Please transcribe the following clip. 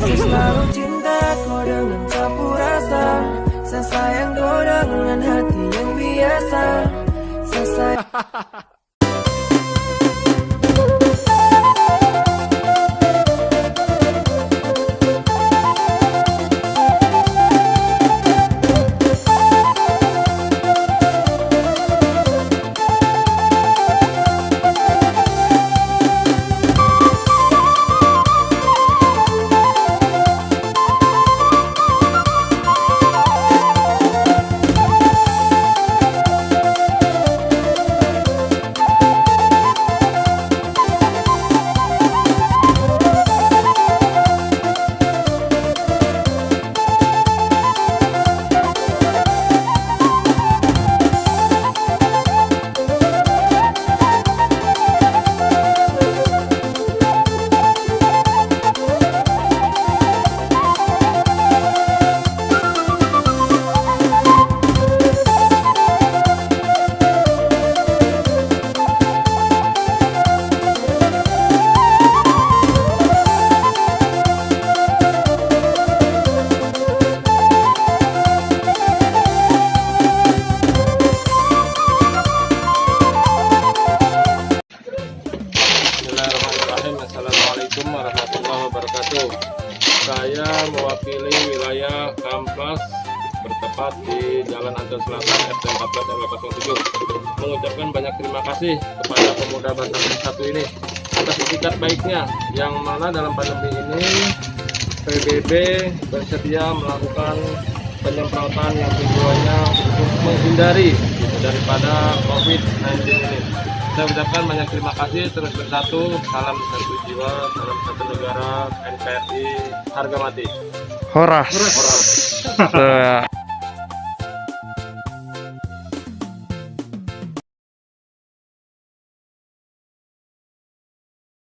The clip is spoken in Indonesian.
Selalu cinta kau dengan sapu rasa. Saya sayang kau dengan hati yang biasa. Saya sayang Bismillahirrahmanirrahim. Assalamualaikum warahmatullahi wabarakatuh. Saya mewakili wilayah Kamplas bertepat di Jalan Ancol Selatan RT 14 RW 07 mengucapkan banyak terima kasih kepada pemuda Batam satu ini atas itikat baiknya, yang mana dalam pandemi ini PBB bersedia melakukan penyemprotan yang tujuannya untuk menghindari daripada COVID-19 ini. Saya ucapkan banyak terima kasih, terus bersatu, salam satu jiwa, salam satu negara, NKRI, harga mati. Horas. Horas.